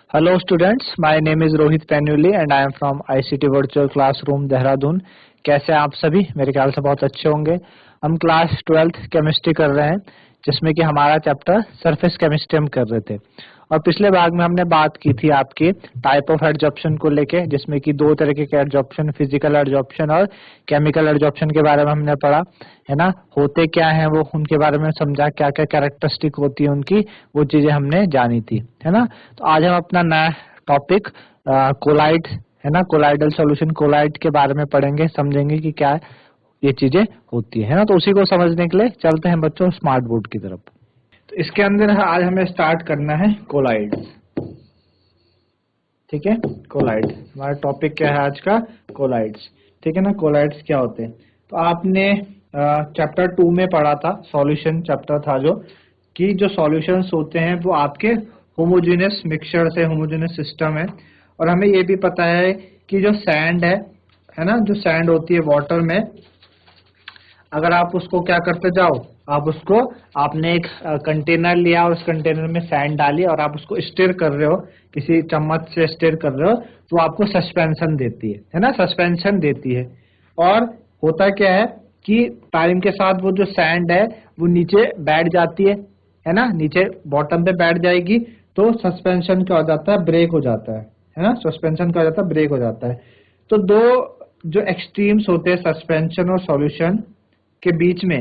Hello students, my name is Rohit Penuli and I am from ICT Virtual Classroom Dehradun. कैसे हैं आप सभी? मेरे ख्याल से बहुत अच्छे होंगे। हम क्लास 12th केमिस्ट्री कर रहे हैं जिसमें कि हमारा चैप्टर सरफेस केमिस्ट्री हम कर रहे थे और पिछले भाग में हमने बात की थी आपकी टाइप ऑफ एडजॉर्प्शन को लेके, जिसमें कि दो तरीके के एडजॉर्प्शन, फिजिकल एडजॉर्प्शन और केमिकल एडजॉर्प्शन के बारे में हमने पढ़ा है ना। होते क्या हैं वो, उनके बारे में समझा, क्या क्या कैरेक्टरिस्टिक होती है उनकी, वो चीजें हमने जानी थी है ना। तो आज हम अपना नया टॉपिक कोलाइड है ना, कोलाइडल सॉल्यूशन, कोलाइड के बारे में पढ़ेंगे, समझेंगे कि क्या ये चीजें होती है ना। तो उसी को समझने के लिए चलते हैं बच्चों स्मार्ट बोर्ड की तरफ। तो इसके अंदर आज हमें स्टार्ट करना है कोलाइड। ठीक है, कोलाइड हमारा टॉपिक क्या है आज का, कोलाइड्स। ठीक है ना, कोलाइड्स क्या होते हैं। तो आपने चैप्टर 2 में पढ़ा था, सॉल्यूशन चैप्टर था जो, कि जो सॉल्यूशंस होते हैं वो आपके होमोजेनियस मिक्सचर से, होमोजेनियस सिस्टम है। और हमें ये भी पता है कि जो सैंड है ना, जो सैंड होती है वाटर में, अगर आप उसको क्या करते जाओ, आप उसको, आपने एक कंटेनर लिया और उस कंटेनर में सैंड डाली और आप उसको स्टिर कर रहे हो, किसी चम्मच से स्टिर कर रहे हो, तो आपको सस्पेंशन देती है ना, सस्पेंशन देती है। और होता क्या है कि टाइम के साथ वो जो सैंड है वो नीचे बैठ जाती है ना, नीचे बॉटम पे बैठ जाएगी, तो सस्पेंशन क्या हो जाता है, ब्रेक हो जाता है ना, सस्पेंशन क्या हो जाता है, ब्रेक हो जाता है। तो दो जो एक्सट्रीम्स होते हैं सस्पेंशन और सॉल्यूशन के बीच में,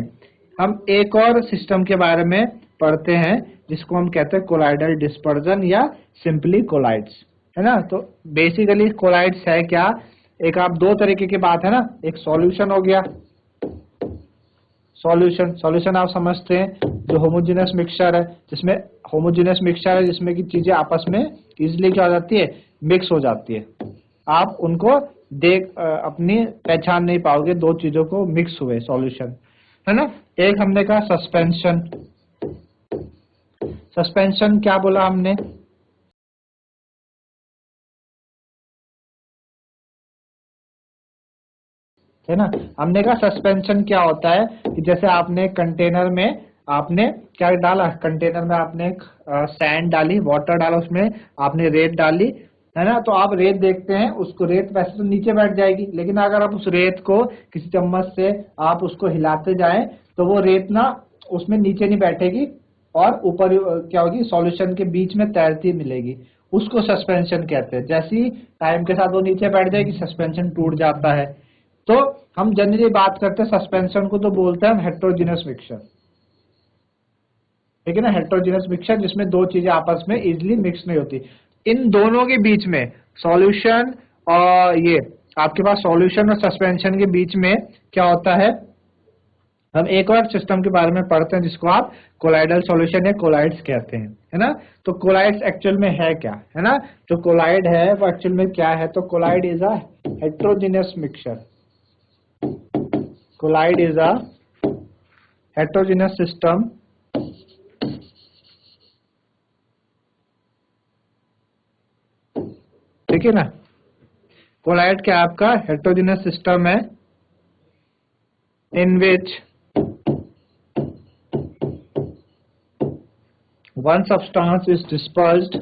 हम एक और सिस्टम के बारे में पढ़ते हैं जिसको हम कहते हैं कोलाइडल डिस्पर्जन या सिंपली कोलाइड्स है ना। तो बेसिकली कोलाइड्स है क्या, एक आप दो तरीके की बात है ना, एक सॉल्यूशन हो गया, सॉल्यूशन आप समझते हैं, जो होमोजेनियस मिक्सचर है, जिसमें होमोजेनियस मिक्सचर है जिसमें की चीजें आपस में इजिली क्या हो जाती है, मिक्स हो जाती है। आप उनको देख अपनी पहचान नहीं पाओगे, दो चीजों को मिक्स हुए, सॉल्यूशन है ना। एक हमने कहा सस्पेंशन, सस्पेंशन क्या बोला हमने, है ना। हमने कहा सस्पेंशन क्या होता है कि जैसे आपने कंटेनर में आपने क्या डाला, कंटेनर में आपने सैंड डाली, वाटर डाला, उसमें आपने रेत डाली है ना। तो आप रेत देखते हैं, उसको रेत वैसे तो नीचे बैठ जाएगी, लेकिन अगर आप उस रेत को किसी चम्मच से आप उसको हिलाते जाएं तो वो रेत ना उसमें नीचे नहीं बैठेगी और ऊपर क्या होगी, सॉल्यूशन के बीच में तैरती मिलेगी, उसको सस्पेंशन कहते हैं। जैसे ही टाइम के साथ वो नीचे बैठ जाएगी, सस्पेंशन टूट जाता है। तो हम जनरली बात करते हैं सस्पेंशन को, तो बोलते हैं हम हेट्रोजीनियस मिक्सचर, ठीक है ना, हेट्रोजीनियस मिक्सचर जिसमें दो चीजें आपस में इजीली मिक्स नहीं होती। इन दोनों के बीच में सॉल्यूशन और ये आपके पास सॉल्यूशन और सस्पेंशन के बीच में क्या होता है, हम एक और सिस्टम के बारे में पढ़ते हैं जिसको आप कोलाइडल सॉल्यूशन या कोलाइड्स कहते हैं, है ना। तो कोलाइड्स एक्चुअल में है क्या, है ना, जो कोलाइड है वो एक्चुअल में क्या है, तो colloid is a heterogeneous mixture, collide is a heterogeneous system ठीक है ना। कोलाइड क्या आपका हेट्रोजेनियस सिस्टम है in which one substance is dispersed,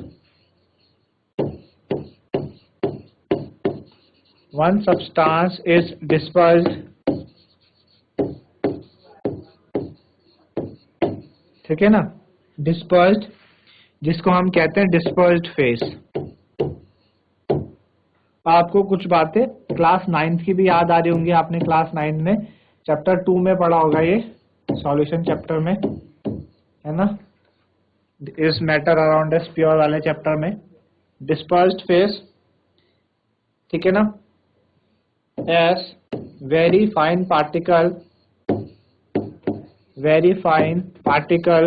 one substance is dispersed, ठीक है ना, डिस्पर्स्ड, जिसको हम कहते हैं डिस्पर्स्ड फेस। आपको कुछ बातें क्लास 9th की भी याद आ रही होंगी, आपने क्लास 9 में चैप्टर 2 में पढ़ा होगा, ये सॉल्यूशन चैप्टर में है ना, इस मैटर अराउंड एस प्योर वाले चैप्टर में डिस्पर्स्ड फेस, ठीक है ना, S very fine particle, very fine particle,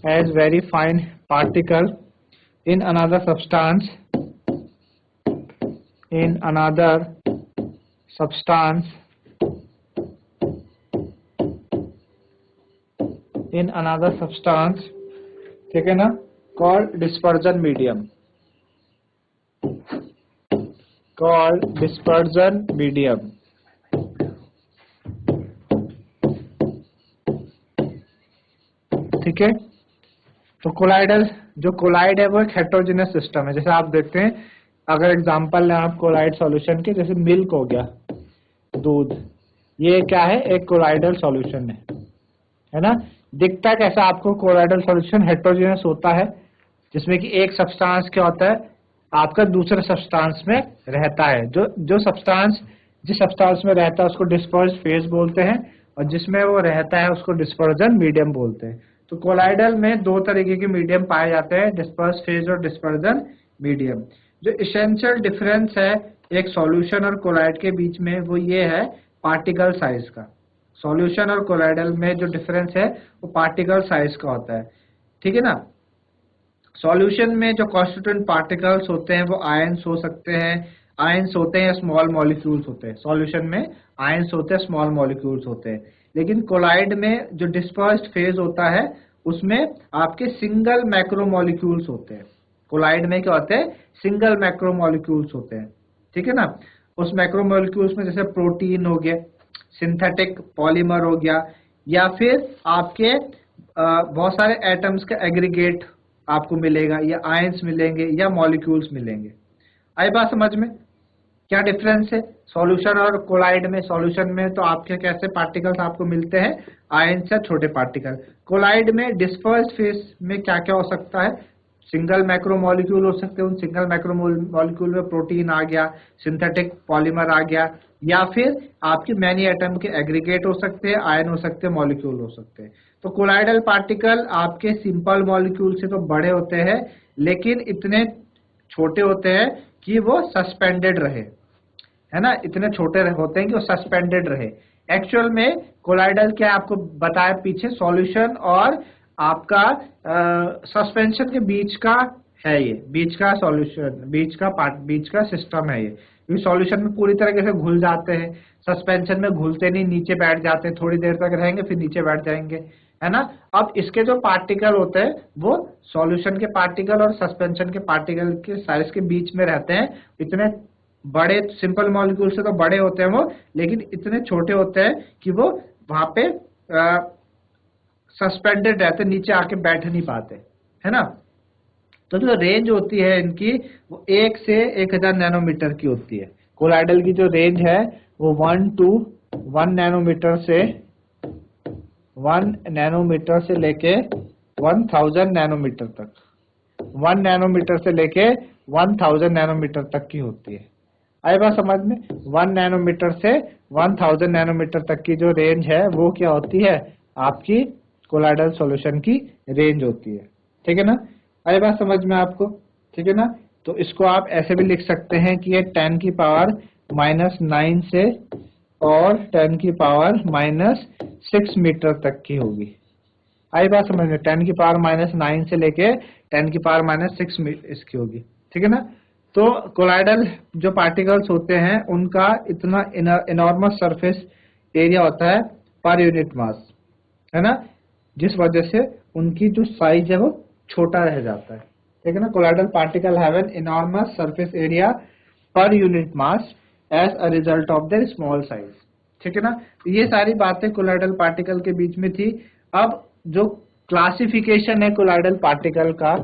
as very fine particle in another substance, in another substance, in another substance, ठीक है ना, called dispersion medium, called dispersion medium, ठीक है। तो कोलाइडल जो कोलाइड है वो एक हेटेरोजेनस सिस्टम है। जैसे आप देखते हैं, अगर एग्जांपल लें आप कोलाइड सॉल्यूशन के, जैसे मिल्क हो गया, दूध, ये क्या है, एक कोलाइडल सॉल्यूशन है ना। दिखता कैसा आपको, कोलाइडल सॉल्यूशन हेटेरोजेनस होता है, जिसमें कि एक सब्सटेंस क्या होता है आपका दूसरे सब्सटेंस में रहता है। जो सब्सटेंस जिस सब्सटेंस में रहता है उसको डिस्पर्स फेज बोलते हैं, और जिसमें वो रहता है उसको डिस्पर्जन मीडियम बोलते हैं। तो कोलाइडल में दो तरीके के मीडियम पाए जाते हैं, डिस्पर्स फेज और डिस्पर्जन मीडियम। जो एसेंशियल डिफरेंस है एक सॉल्यूशन और कोलाइड के बीच में, वो ये है पार्टिकल साइज का। सॉल्यूशन और कोलाइडल में जो डिफरेंस है वो पार्टिकल साइज का होता है, ठीक है ना। सॉल्यूशन में जो कॉन्स्टिट्यूएंट पार्टिकल्स होते हैं वो आयंस हो सकते हैं, आयंस होते हैं या स्मॉल मॉलिक्यूल्स होते हैं। सॉल्यूशन में आयंस होते हैं, स्मॉल मॉलिक्यूल्स होते हैं। लेकिन कोलाइड में जो डिस्पर्स्ड फेज होता है उसमें आपके सिंगल मैक्रोमोलिक्यूल्स होते हैं। कोलाइड में क्या होते हैं, सिंगल मैक्रोमोलिक्यूल्स होते हैं, ठीक है ना। उस मैक्रोमोलिक्यूल्स में जैसे प्रोटीन हो गया, सिंथेटिक पॉलीमर हो गया, या फिर आपके बहुत सारे एटम्स का एग्रीगेट आपको मिलेगा, या आयंस मिलेंगे या मॉलिक्यूल्स मिलेंगे। आई बात समझ में, क्या डिफरेंस है सॉल्यूशन और कोलाइड में। सॉल्यूशन में तो आपके कैसे पार्टिकल्स आपको मिलते हैं, आयंस या छोटे पार्टिकल। कोलाइड में डिस्पर्स्ड फेज में क्या क्या हो सकता है, सिंगल मैक्रोमोलिक्यूल हो सकते हैं, उन सिंगल मैक्रोमोलिक्यूल में प्रोटीन आ गया, सिंथेटिक पॉलीमर आ गया, या फिर आपके मैनी एटम के एग्रीगेट हो सकते हैं, आयन हो सकते हैं, मॉलिक्यूल हो सकते हैं। तो कोलाइडल पार्टिकल आपके सिंपल मॉलिक्यूल से तो बड़े होते हैं, लेकिन इतने छोटे होते हैं कि वो सस्पेंडेड रहे, है ना। इतने छोटे होते हैं कि वो सस्पेंडेड रहे। एक्चुअल में कोलाइडल क्या आपको बताया पीछे, सॉल्यूशन और आपका सस्पेंशन के बीच का है, ये बीच का सॉल्यूशन, बीच का सिस्टम है ये सॉल्यूशन में पूरी तरीके से घुल जाते हैं, सस्पेंशन में घुलते नहीं, नीचे बैठ जाते हैं, थोड़ी देर तक रहेंगे फिर नीचे बैठ जाएंगे, है ना। अब इसके जो पार्टिकल होते हैं वो सॉल्यूशन के पार्टिकल और सस्पेंशन के पार्टिकल के साइज के बीच में रहते हैं। इतने बड़े, सिंपल मॉलिक्यूल से तो बड़े होते हैं वो, लेकिन इतने छोटे होते हैं कि वो वहां पे सस्पेंडेड रहते, नीचे आके बैठ नहीं पाते, है ना। तो जो रेंज होती है इनकी वो 1 से 1000 नैनोमीटर की होती है। कोलाइडल की जो रेंज है वो 1 to 1 नैनोमीटर से 1 नैनोमीटर से लेके 1000 नैनोमीटर तक, 1 नैनोमीटर से लेके 1000 नैनोमीटर तक की होती है। आई बात समझ में, 1 नैनोमीटर से 1000 नैनोमीटर तक की जो रेंज है वो क्या होती है, आपकी कोलाइडल सॉल्यूशन की रेंज होती है, ठीक है ना। आई बात समझ में आपको, ठीक है ना। तो इसको आप ऐसे भी लिख सकते हैं कि ये 10 की पावर -9 से और 10 की पावर -6 मीटर तक की होगी। आई बात समझ में, 10 की पावर -9 से लेके 10 की पावर -6 इसकी होगी, ठीक है ना। तो कोलाइडल जो पार्टिकल्स होते हैं उनका इतना इनॉर्मस सरफेस एरिया होता है पर यूनिट मास, है ना, जिस वजह से उनकी जो साइज है वो छोटा रह जाता है, ठीक है ना। Colloidal particle have an enormous surface area per unit mass as a result of their small size, ठीक है ना। तो ये सारी बातें कोलाइडल पार्टिकल के बीच में थी। अब जो क्लासिफिकेशन है कोलाइडल पार्टिकल का,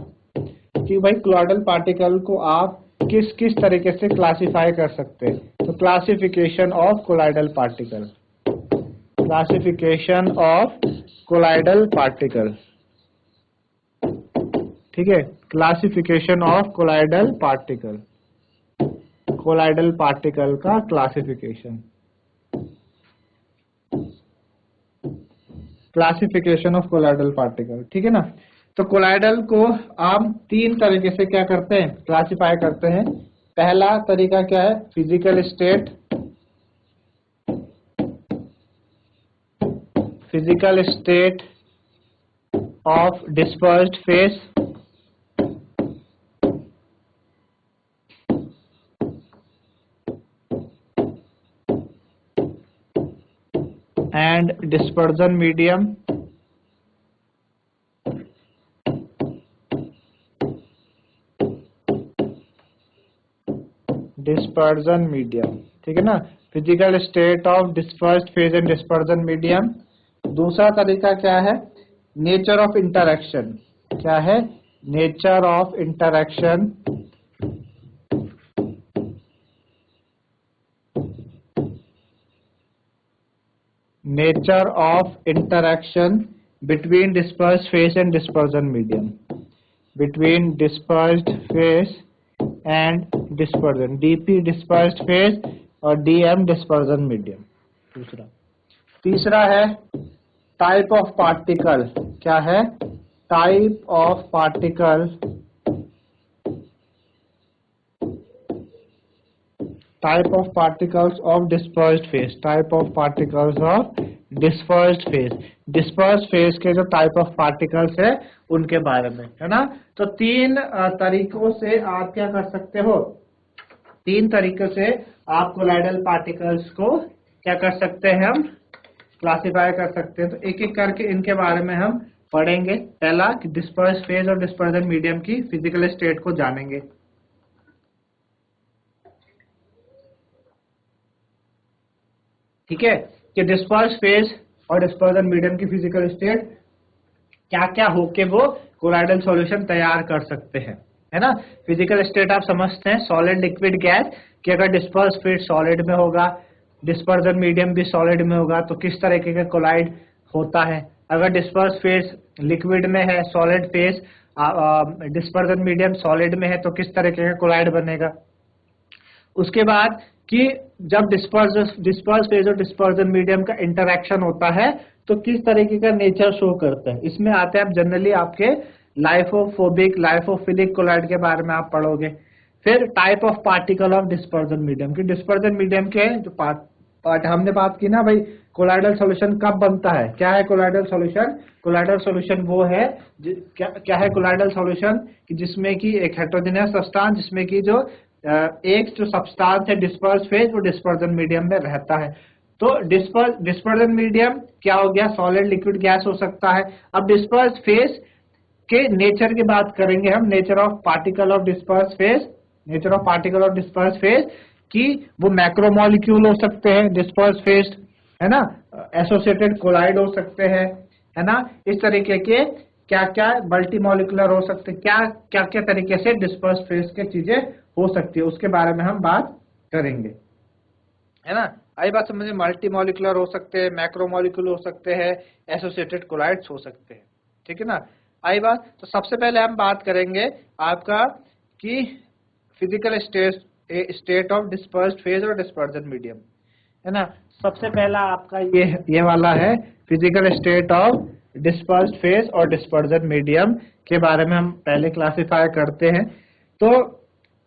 कि भाई कोलाइडल पार्टिकल को आप किस किस तरीके से क्लासिफाई कर सकते हैं। तो classification of colloidal particle, classification of colloidal particle, ठीक है। Classification of colloidal particle, colloidal particle का classification, classification of colloidal particle, ठीक है ना। तो कोलाइडल को हम 3 तरीके से क्या करते हैं, क्लासिफाई करते हैं। पहला तरीका क्या है, physical state, physical state of dispersed phase, and dispersion medium, dispersion medium, ठीक है ना। Physical state of dispersed phase and dispersion medium. दूसरा तरीका क्या है, नेचर ऑफ इंटरेक्शन, क्या है, nature of interaction between dispersed phase and dispersion medium, between dispersed phase and dispersion, dp dispersed phase और dm dispersion medium। तीसरा है type of particle. क्या है? Type of particle, type of particles of dispersed phase, type of particles of dispersed phase. Dispersed phase के जो type of particles है उनके बारे में, है ना। तो तीन तरीकों से आप क्या कर सकते हो, तीन तरीकों से आप कोलाइडल पार्टिकल्स को क्या कर सकते हैं, हम क्लासिफाई कर सकते हैं। तो एक एक करके इनके बारे में हम पढ़ेंगे। पहला कि डिस्पर्स्ड फेज और डिस्पर्जन मीडियम की फिजिकल स्टेट को जानेंगे। ठीक है, कि डिस्पर्स्ड फेज और डिस्पर्जन मीडियम की फिजिकल स्टेट क्या क्या होके वो कोलाइडल सॉल्यूशन तैयार कर सकते हैं, है ना। फिजिकल स्टेट आप समझते हैं, सॉलिड, लिक्विड, गैस, कि अगर डिस्पर्स्ड फेज सॉलिड में होगा, डिस्पर्जन मीडियम भी सॉलिड में होगा, तो किस तरीके का कोलाइड होता है। अगर डिस्पर्स्ड फेज लिक्विड में है, solid phase dispersion medium solid में है, तो किस तरीके का कोलाइड बनेगा। उसके बाद कि जब डिस्पर्स फेज और डिस्पर्जन मीडियम का इंटरेक्शन होता है तो किस तरीके का नेचर शो करता है। इसमें आते हैं आप जनरली आपके लाइफोफोबिक, लाइफोफिलिक कोलाइड के बारे में आप पढ़ोगे। फिर type of particle of dispersion medium, की डिस्पर्जन मीडियम के जो पार्ट हमने बात की ना भाई, कोलाइडल सॉल्यूशन कब बनता है, क्या है कोलाइडल सॉल्यूशन। कोलाइडल सॉल्यूशन वो है क्या है कोलाइडल सॉल्यूशन, कि जिसमें कि एक हेटेरोजेनियस सब्सटेंस, जिसमें कि जो एक जो सब्सटेंस है डिस्पर्स फेज वो डिस्पर्जन मीडियम में रहता है। तो डिस्पर्जन मीडियम क्या हो गया, सॉलिड, लिक्विड, गैस हो सकता है। अब डिस्पर्स फेज के नेचर की बात करेंगे हम, nature of particle of disperse phase, nature of particle of disperse phase, कि वो मैक्रोमोलिक्यूल हो सकते हैं डिस्पर्स फेज, है ना, एसोसिएटेड कोलाइड हो सकते हैं, है ना। इस तरीके के क्या क्या मल्टीमोलिकुलर हो सकते हैं, क्या क्या तरीके से डिस्पर्स फेज के चीजें हो सकती है, उसके बारे में हम बात करेंगे, है ना। आई बात समझे, मल्टीमोलिकुलर हो सकते हैं, मैक्रोमोलिकुलर हो सकते हैं, एसोसिएटेड कोलाइड्स हो सकते हैं, ठीक है ना। आई बात, तो सबसे पहले हम बात करेंगे आपका कि physical state of dispersed phase और डिस्पर्जन मीडियम, है ना। सबसे पहला आपका ये वाला है physical state of dispersed phase और डिस्पर्जन मीडियम के बारे में हम पहले क्लासिफाई करते हैं। तो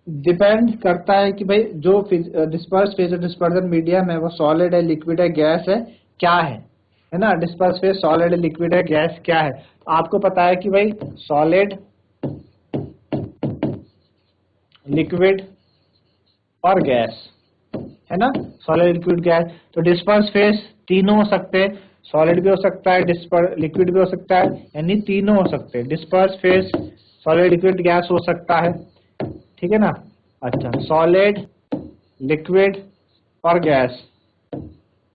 डिपेंड करता है कि भाई जो डिस्पर्स फेज और डिस्पर्जन मीडियम है वो सॉलिड है, लिक्विड है, गैस है, क्या है ना। डिस्पर्स फेज सॉलिड है, लिक्विड है, गैस क्या है। आपको पता है कि भाई सॉलिड, लिक्विड और गैस, है ना, सॉलिड, लिक्विड, गैस। तो डिस्पर्स फेज तीनों हो सकते हैं, सॉलिड भी हो सकता है, लिक्विड भी हो सकता है, यानी तीनों हो सकते हैं। Disperse phase solid, liquid, gas हो सकता है, ठीक है ना। अच्छा, सॉलिड, लिक्विड और गैस,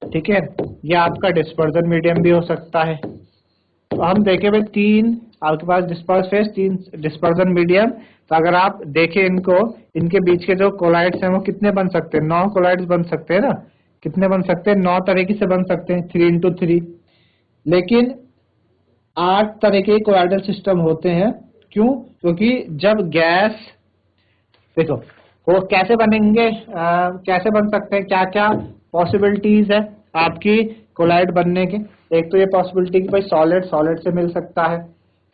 ठीक है, ये आपका डिस्पर्जन मीडियम भी हो सकता है। तो हम देखें भाई तीन आपके पास डिस्पर्स फेज, तीन डिस्पर्जन मीडियम। तो अगर आप देखें इनको, इनके बीच के जो कोलाइड्स हैं वो कितने बन सकते हैं, 9 कोलाइड्स बन सकते हैं ना। कितने बन सकते हैं, 9 तरीके से बन सकते हैं, 3 into 3। लेकिन 8 तरह के कोलाइडल सिस्टम होते हैं। क्यों? क्योंकि जब गैस, देखो वो कैसे बनेंगे, कैसे बन सकते हैं, क्या क्या पॉसिबिलिटीज है आपकी कोलाइड बनने के। एक तो ये पॉसिबिलिटी कि भाई सॉलिड से मिल सकता है,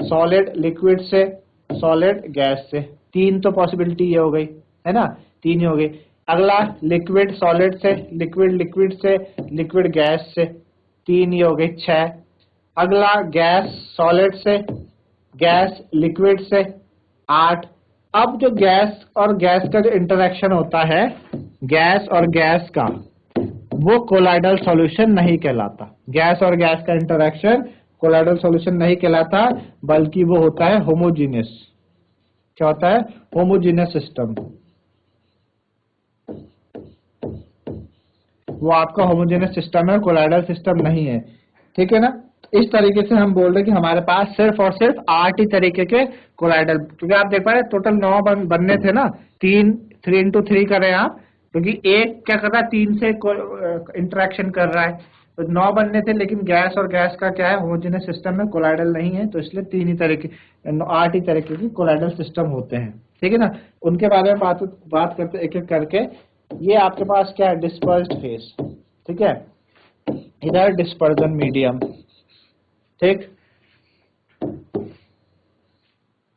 सॉलिड लिक्विड से, सॉलिड गैस से। 3 तो पॉसिबिलिटी ये हो गई, है ना, 3 ही हो गई। अगला लिक्विड सॉलिड से, लिक्विड लिक्विड से, लिक्विड गैस से, 3 ही हो गई, 6। अगला गैस सॉलिड से, गैस लिक्विड से, 8। अब जो गैस और गैस का जो इंटरेक्शन होता है, गैस और गैस का, वो कोलाइडल सॉल्यूशन नहीं कहलाता। गैस और गैस का इंटरेक्शन कोलाइडल सॉल्यूशन नहीं कहलाता, बल्कि वो होता है होमोजीनियस। क्या होता है? Homogeneous system. वो आपका होमोजेनियस सिस्टम है, कोलाइडल सिस्टम नहीं है, ठीक है ना। इस तरीके से हम बोल रहे हैं कि हमारे पास सिर्फ और सिर्फ 8 ही तरीके के कोलाइडल, क्योंकि आप देख पा रहे टोटल 9 बनने थे ना, 3 कर रहे हैं आप, क्योंकि एक क्या कर रहा है 3 से इंटरेक्शन कर रहा है, तो 9 बनने थे, लेकिन गैस और गैस का क्या है होमोजेनियस सिस्टम में कोलाइडल नहीं है, तो इसलिए 3 ही तरीके 8 ही तरीके की कोलाइडल सिस्टम होते हैं। ठीक है ना, उनके बारे में बात करते एक एक करके। ये आपके पास क्या है, डिस्पर्स्ड फेस। ठीक है, इधर डिस्पर्जन मीडियम। ठीक,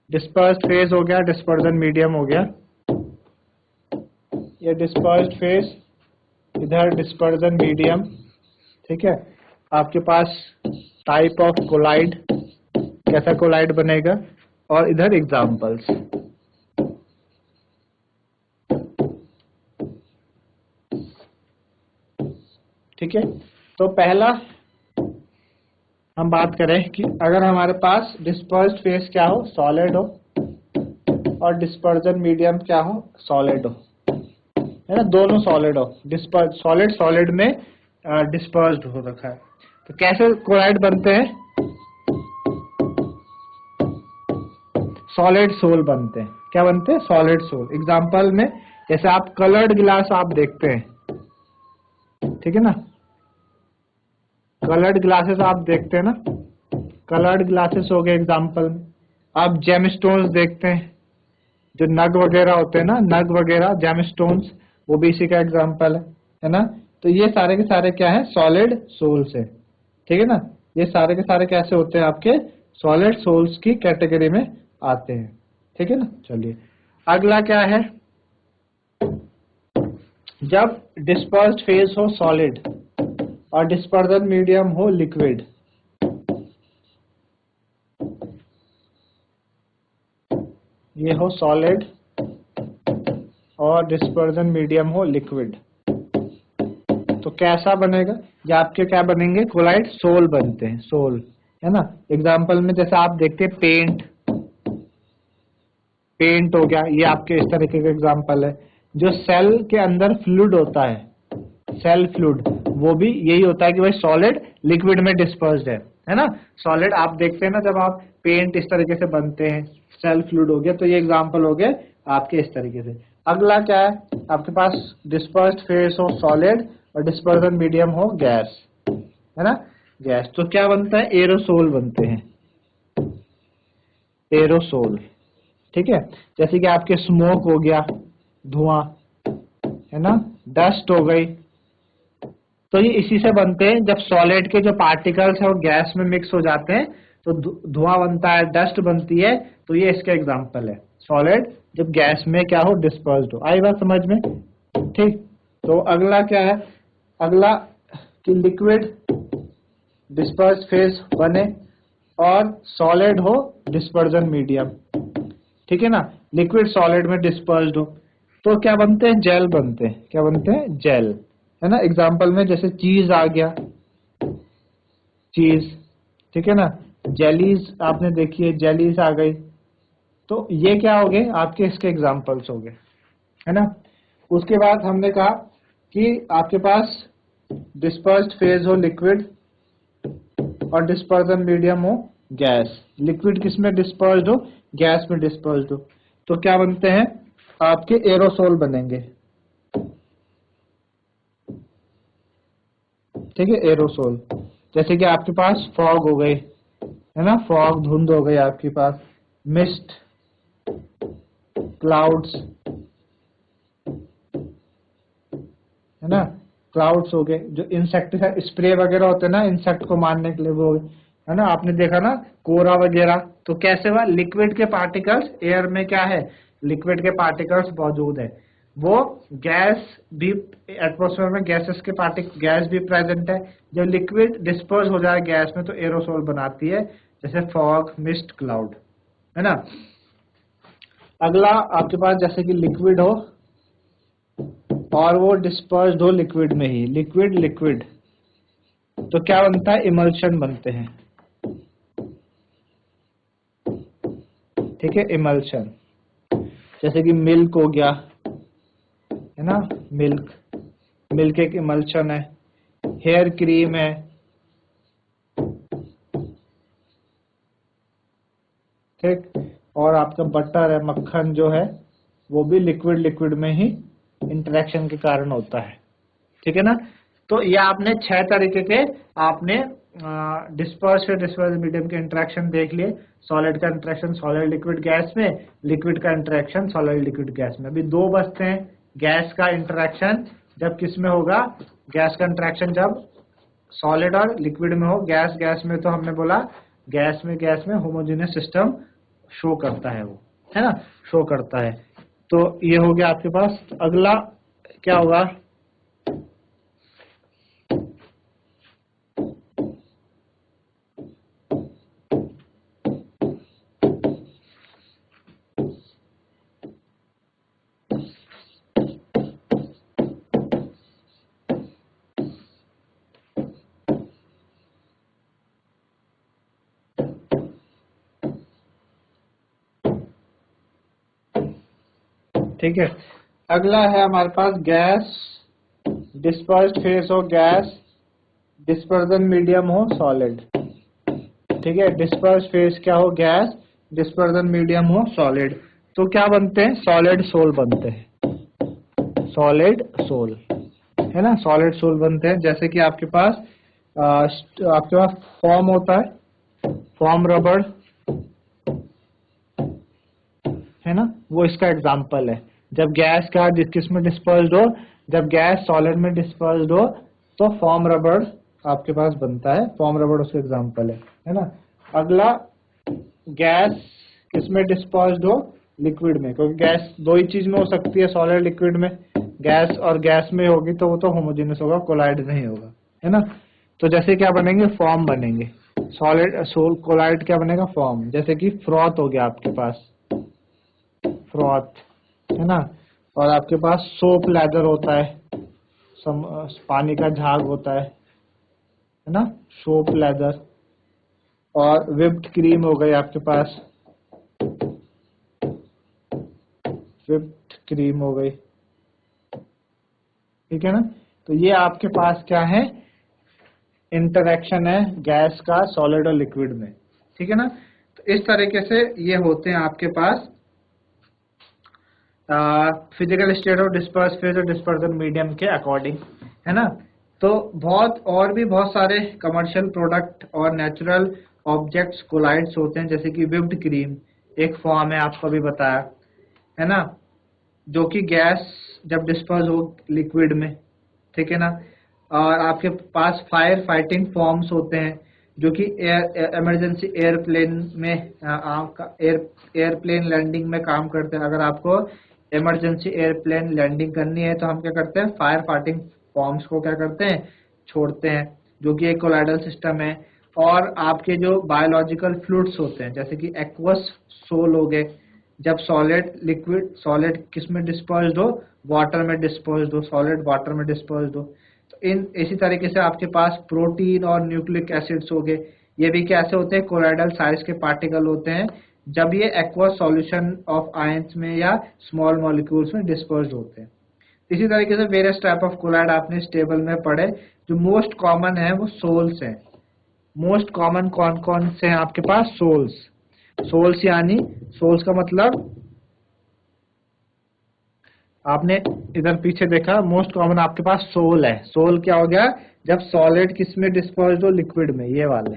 डिस्पर्स्ड फेज हो गया, डिस्पर्जन मीडियम हो गया, ये डिस्पर्स्ड फेज, इधर डिस्पर्जन मीडियम। ठीक है, आपके पास टाइप ऑफ कोलाइड, कैसा कोलाइड बनेगा, और इधर एग्जांपल्स। ठीक है, तो पहला हम बात करें कि अगर हमारे पास डिस्पर्स्ड फेस क्या हो, सॉलिड हो, और डिस्पर्जन मीडियम क्या हो, सॉलिड हो, है ना, दोनों सॉलिड हो, सॉलिड सॉलिड में डिस्पर्स्ड हो रखा है, तो कैसे कोलाइड बनते हैं, सॉलिड सोल बनते हैं। क्या बनते हैं, सॉलिड सोल। एग्जांपल में जैसे आप कलर्ड ग्लास आप देखते हैं, ठीक है ना, कलर्ड ग्लासेस आप देखते हैं ना, कलर्ड ग्लासेस हो गए एग्जांपल में। आप जेमस्टोन्स देखते हैं, जो नग वगैरह होते हैं ना, नग वगैरह जेमस्टोन्स, वो भी इसी का एग्जांपल है ना। तो ये सारे के सारे क्या है, सॉलिड सोल्स है। ठीक है ना, ये सारे के सारे कैसे होते हैं, आपके सॉलिड सोल्स की कैटेगरी में आते हैं। ठीक है ना, चलिए अगला क्या है, जब डिस्पर्स्ड फेज हो सॉलिड और डिस्पर्जन मीडियम हो लिक्विड, ये हो सॉलिड और डिस्पर्जन मीडियम हो लिक्विड, तो कैसा बनेगा, ये आपके क्या बनेंगे, कोलाइड सोल बनते हैं, सोल, है ना। एग्जांपल में जैसे आप देखते हैं पेंट, पेंट हो गया, ये आपके इस तरीके का एग्जांपल है। जो सेल के अंदर फ्लूइड होता है, सेल फ्लूइड, वो भी यही होता है कि भाई सॉलिड लिक्विड में डिस्पर्स्ड है ना। सॉलिड आप देखते हैं ना, जब आप पेंट इस तरीके से बनते हैं, सेल फ्लूइड हो गया, तो ये एग्जांपल हो गए आपके इस तरीके से। अगला क्या है, आपके पास डिस्पर्स्ड फेस हो सॉलिड और डिस्पर्जन मीडियम हो गैस, है ना, गैस, तो क्या बनता है, एरोसोल बनते हैं, एरोसोल। ठीक है, जैसे कि आपके स्मोक हो गया, धुआं, है ना, डस्ट हो गई, तो ये इसी से बनते हैं। जब सॉलिड के जो पार्टिकल्स है वो गैस में मिक्स हो जाते हैं तो धुआं बनता है, डस्ट बनती है, तो ये इसका एग्जांपल है, सॉलिड जब गैस में क्या हो, डिस्पर्स्ड हो। आई बात समझ में, ठीक। तो अगला क्या है, अगला कि लिक्विड डिस्पर्स्ड फेज बने और सॉलिड हो डिस्पर्जन मीडियम। ठीक है ना, लिक्विड सॉलिड में डिस्पर्स्ड हो, तो क्या बनते हैं, जेल बनते हैं। क्या बनते हैं, जेल, है ना। एग्जांपल में जैसे चीज आ गया, चीज, ठीक है ना, जेलीज आपने देखी है, जेलीज आ गई, तो ये क्या हो गए आपके इसके एग्जांपल्स हो गए, है ना। उसके बाद हमने कहा कि आपके पास डिस्पर्स्ड फेज हो लिक्विड और डिस्पर्जन मीडियम हो गैस। लिक्विड किस में डिस्पर्स्ड हो, गैस में डिस्पर्स्ड हो, तो क्या बनते हैं, आपके एरोसोल बनेंगे। ठीक है, एरोसोल, जैसे कि आपके पास फॉग हो गई, है ना, फॉग धुंध हो गई आपके पास, मिस्ट, क्लाउड्स, है ना, क्लाउड्स हो गए। जो इंसेक्टिसाइड स्प्रे वगैरह होते हैं ना इंसेक्ट को मारने के लिए, वो है ना, आपने देखा ना कोरा वगैरह, तो कैसे हुआ, लिक्विड के पार्टिकल्स, एयर में क्या है, लिक्विड के पार्टिकल्स मौजूद है, वो गैस भी, एटमॉस्फेयर में गैसेस के गैस भी प्रेजेंट है। जब लिक्विड डिस्पर्स हो जाए गैस में तो एरोसोल बनाती है, जैसे फॉग, मिस्ट, क्लाउड, है ना। अगला आपके पास जैसे कि लिक्विड हो और वो डिस्पर्स्ड हो लिक्विड में ही, लिक्विड लिक्विड, तो क्या बनता है, इमल्शन बनते हैं। ठीक है, इमल्शन, जैसे कि मिल्क हो गया, है ना, मिल्क, मिल्क एक इमल्शन है। हेयर क्रीम है, ठीक। और आपका बटर है, मक्खन जो है वो भी लिक्विड लिक्विड में ही इंटरेक्शन के कारण होता है, ठीक है ना। तो ये आपने 6 तरीके के आपने डिस्पर्स या डिस्पर्स मीडियम के इंटरेक्शन देख लिए। सॉलिड का इंटरेक्शन सॉलिड लिक्विड गैस में, लिक्विड का इंटरेक्शन सॉलिड लिक्विड गैस में। अभी 2 बचते हैं। गैस का इंटरेक्शन जब किस में होगा, गैस का इंटरेक्शन जब सॉलिड और लिक्विड में हो। गैस गैस में तो हमने बोला गैस में होमोजेनियस सिस्टम शो करता है वो, है ना, शो करता है। तो ये हो गया आपके पास। अगला क्या होगा, ठीक है। अगला है हमारे पास गैस डिस्पर्स्ड फेस हो गैस, डिस्पर्जन मीडियम हो सॉलिड, ठीक है। डिस्पर्स फेस क्या हो, गैस, डिस्पर्जन मीडियम हो सॉलिड। तो क्या बनते हैं, सॉलिड सोल बनते हैं, सॉलिड सोल, है ना, सॉलिड सोल बनते हैं। जैसे कि आपके पास फॉर्म होता है, फॉर्म रबड़, है ना, वो इसका एग्जाम्पल है। जब गैस का किस में डिस्पर्स्ड हो, जब गैस सॉलिड में डिस्पर्स्ड हो तो फॉर्म रबड़ आपके पास बनता है, फॉर्म रबड़ उसका एग्जाम्पल है ना। अगला गैस किस में डिस्पर्स्ड हो, लिक्विड में, क्योंकि गैस 2 ही चीज में हो सकती है, सॉलिड लिक्विड में। गैस और गैस में होगी तो वो तो होमोजेनियस होगा, कोलाइड नहीं होगा, है ना। तो जैसे क्या बनेंगे, फॉर्म बनेंगे, सॉलिड सोल कोलाइड क्या बनेगा, फॉर्म। जैसे कि फ्रॉथ हो गया आपके पास, फ्रॉथ, है ना। और आपके पास सोप लेदर होता है, पानी का झाग होता है ना, सोप लेदर। और विप्ड क्रीम हो गई आपके पास, विप्ड क्रीम हो गई, ठीक है ना। तो ये आपके पास क्या है, इंटरेक्शन है गैस का सॉलिड और लिक्विड में, ठीक है ना। तो इस तरीके से ये होते हैं आपके पास physical state of disperse phase और डिस्पर्जन मीडियम के अकॉर्डिंग, है ना। तो बहुत सारे कमर्शियल प्रोडक्ट और नेचुरल ऑब्जेक्ट्स कोलाइड्स होते हैं, जैसे कि विप्ड क्रीम एक फॉर्म है, आपको भी बताया, है ना, जो कि गैस जब डिस्पर्स हो लिक्विड में, ठीक है ना। और आपके पास फायर फाइटिंग फॉर्म्स होते हैं, जो कि इमरजेंसी एयरप्लेन में एयरप्लेन लैंडिंग में काम करते हैं। अगर आपको इमरजेंसी एयरप्लेन लैंडिंग करनी है तो हम क्या करते हैं, फायर फाइटिंग फॉर्म्स को क्या करते हैं, छोड़ते हैं, जो कि एक कोलाइडल सिस्टम है। और आपके जो बायोलॉजिकल फ्लूइड्स होते हैं, जैसे कि एक्वस सोल हो गए, जब सॉलिड लिक्विड, सॉलिड किस में डिस्पर्स्ड हो, वाटर में डिस्पर्स्ड हो, सॉलिड वाटर में डिस्पर्स्ड हो। तो इन इसी तरीके से आपके पास प्रोटीन और न्यूक्लिक एसिड्स हो गए, ये भी कैसे होते हैं, कोलाइडल साइज के पार्टिकल होते हैं, जब ये एक्वस सॉल्यूशन ऑफ आयंस में या स्मॉल मॉलिक्यूल्स में डिस्पर्स्ड होते हैं। इसी तरीके से वेरियस टाइप ऑफ कोलाइड आपने इस टेबल में पढ़े। जो मोस्ट कॉमन है वो सोल्स हैं। मोस्ट कॉमन कौन कौन से हैं आपके पास, सोल्स। सोल्स यानी, सोल्स का मतलब आपने इधर पीछे देखा, मोस्ट कॉमन आपके पास सोल है। सोल क्या हो गया, जब सॉलिड किस में डिस्पर्स्ड हो, लिक्विड में, ये वाले,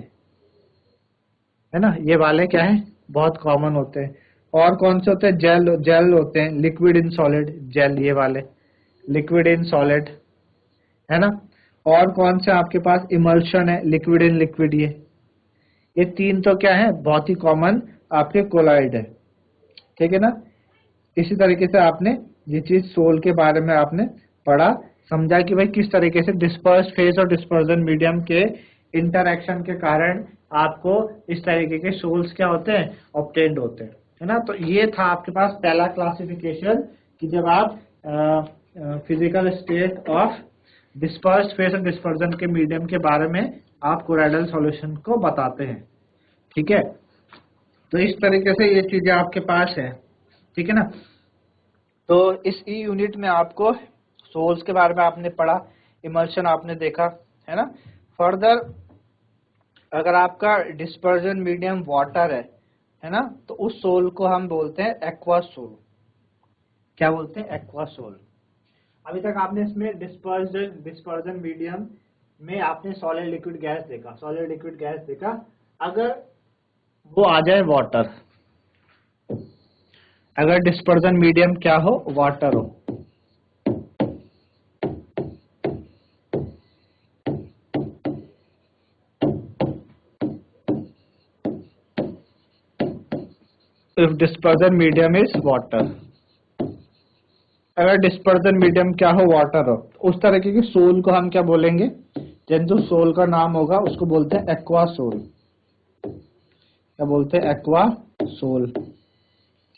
है ना, ये वाले क्या है, बहुत कॉमन होते हैं। और कौन से होते हैं, जेल, जेल होते हैं, लिक्विड इन सॉलिड, जेल, ये वाले लिक्विड इन सॉलिड, है ना। और कौन से आपके पास इमल्शन है, लिक्विड इन लिक्विड, ये 3 तो क्या है, बहुत ही कॉमन आपके कोलाइड है, ठीक है ना। इसी तरीके से आपने ये चीज सोल के बारे में आपने पढ़ा, समझा कि भाई किस तरीके से डिस्पर्स फेज और डिस्पर्जन मीडियम के इंटरएक्शन के कारण आपको इस तरीके के सोल्स क्या होते हैं, ऑब्टेन्ड होते हैं, है ना। तो ये था आपके पास पहला क्लासिफिकेशन, कि जब आप physical state of disperse phase और डिस्पर्जन के मीडियम के बारे में आप कोलाइडल सॉल्यूशन को बताते हैं, ठीक है। तो इस तरीके से ये चीजें आपके पास है, ठीक है ना। तो इस ई यूनिट में आपको सोल्स के बारे में आपने पढ़ा, इमल्शन आपने देखा, है ना। फर्दर अगर आपका डिस्पर्जन मीडियम वाटर है ना, तो उस सोल को हम बोलते हैं एक्वा सोल। क्या बोलते हैं? Aqua sol. अभी तक आपने इसमें डिस्पर्जन मीडियम में आपने सॉलिड लिक्विड गैस देखा, सॉलिड लिक्विड गैस देखा। अगर वो आ जाए वाटर, अगर डिस्पर्जन मीडियम क्या हो? वाटर हो, if dispersion medium is water, अगर डिस्पर्जन मीडियम क्या हो? वाटर हो, उस तरीके की सोल को हम क्या बोलेंगे? जो सोल का नाम होगा उसको बोलते हैं एक्वा सोल। क्या बोलते हैं? Aqua sol.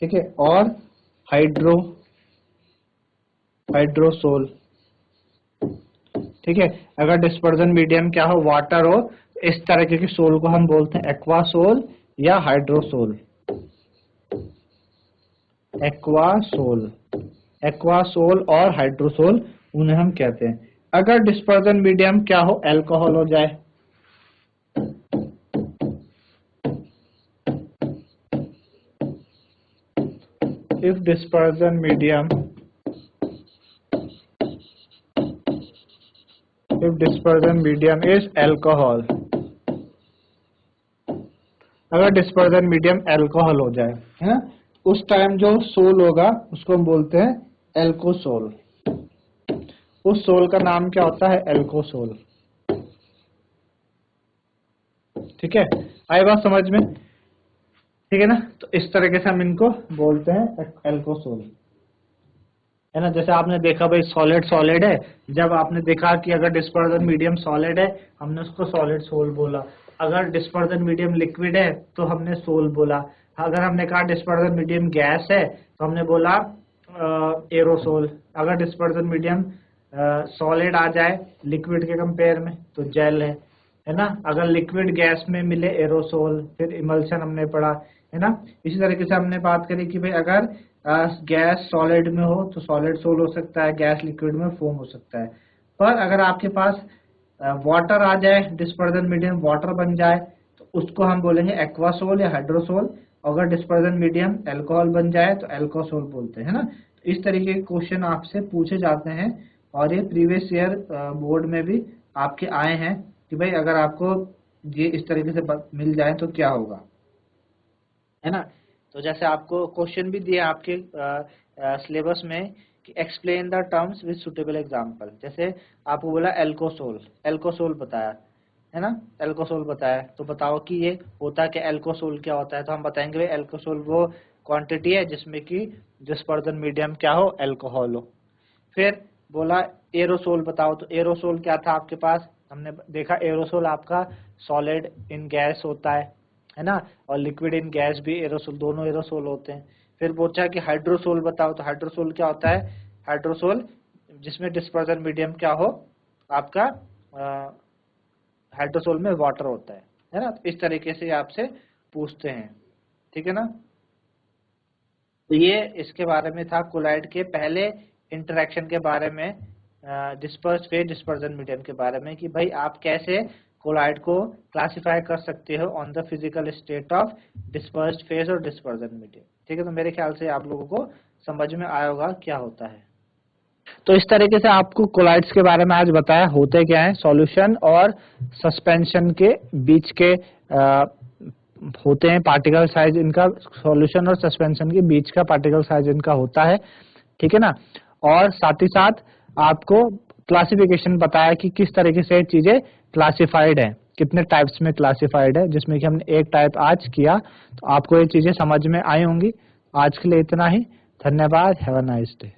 ठीक है। और हाइड्रोसोल। ठीक है। अगर डिस्पर्जन मीडियम क्या हो? वाटर हो, इस तरीके की सोल को हम बोलते हैं एक्वा सोल या हाइड्रोसोल। एक्वासोल और हाइड्रोसोल, उन्हें हम कहते हैं। अगर डिस्पर्जन मीडियम क्या हो? अल्कोहल हो जाए, if dispersion medium is alcohol, अगर डिस्पर्जन मीडियम अल्कोहल हो जाए, है ना, उस टाइम जो सोल होगा उसको हम बोलते हैं एल्कोसोल। उस सोल का नाम क्या होता है? एल्कोसोल। ठीक है, आई बात समझ में? ठीक है ना, तो इस तरीके से हम इनको बोलते हैं एल्कोसोल, है ना। जैसे आपने देखा भाई सॉलिड है, जब आपने देखा कि अगर डिस्पर्जन मीडियम सॉलिड है हमने उसको सॉलिड सोल बोला, अगर डिस्पर्जन मीडियम लिक्विड है तो हमने सोल बोला, अगर हमने कहा डिस्पर्जन मीडियम गैस है तो हमने बोला एरोसोल, अगर डिस्पर्जन मीडियम सॉलिड आ जाए लिक्विड के कंपेयर में तो जेल है ना, अगर लिक्विड गैस में मिले एरोसोल, फिर इमल्शन हमने पढ़ा, है ना। इसी तरीके से हमने बात करी कि भाई अगर गैस सॉलिड में हो तो सॉलिड सोल हो सकता है, गैस लिक्विड में फोम हो सकता है। पर अगर आपके पास वाटर आ जाए, डिस्पर्जन मीडियम वाटर बन जाए तो उसको हम बोलेंगे एक्वासोल या हाइड्रोसोल। अगर डिस्पर्जन मीडियम अल्कोहल बन जाए तो अल्कोसोल बोलते हैं, है ना। तो इस तरीके के क्वेश्चन आपसे पूछे जाते हैं और ये प्रीवियस ईयर बोर्ड में भी आपके आए हैं कि भाई अगर आपको ये इस तरीके से मिल जाए तो क्या होगा, है ना। तो जैसे आपको क्वेश्चन भी दिया आपके सिलेबस में कि explain the terms with suitable example. जैसे आपको बोला एल्कोसोल बताया, है ना, एल्कोसोल बताया, तो बताओ कि ये होता है कि एल्कोसोल क्या होता है। तो हम बताएंगे भाई एल्कोसोल वो क्वांटिटी है जिसमें कि डिस्पर्जन मीडियम क्या हो? अल्कोहल हो। फिर बोला एरोसोल बताओ, तो एरोसोल क्या था आपके पास? हमने देखा एरोसोल आपका सॉलिड इन गैस होता है ना, और लिक्विड इन गैस भी एरोसोल, दोनों एरोसोल होते हैं। फिर पूछा कि हाइड्रोसोल बताओ, तो हाइड्रोसोल क्या होता है? हाइड्रोसोल जिसमें डिस्पर्जन मीडियम क्या हो? आपका हाइड्रोसोल में वाटर होता है ना। इस तरीके से आपसे पूछते हैं, ठीक है ना। तो ये इसके बारे में था कोलाइड के पहले इंटरेक्शन के बारे में, डिस्पर्स फेज डिस्पर्जन मीडियम के बारे में, कि भाई आप कैसे कोलाइड को क्लासिफाई कर सकते हो on the physical state of dispersed phase और डिस्पर्जन मीडियम। ठीक है, तो मेरे ख्याल से आप लोगों को समझ में आया होगा क्या होता है। तो इस तरीके से आपको कोलाइड्स के बारे में आज बताया होते क्या है, सॉल्यूशन और सस्पेंशन के बीच के होते हैं पार्टिकल साइज इनका, सॉल्यूशन और सस्पेंशन के बीच का पार्टिकल साइज इनका होता है, ठीक है ना। और साथ ही साथ आपको क्लासिफिकेशन बताया कि किस तरीके से चीजें क्लासिफाइड है, कितने टाइप्स में क्लासिफाइड है, जिसमें कि हमने एक टाइप आज किया। तो आपको ये चीजें समझ में आई होंगी। आज के लिए इतना ही, धन्यवाद, हैव अ नाइस डे।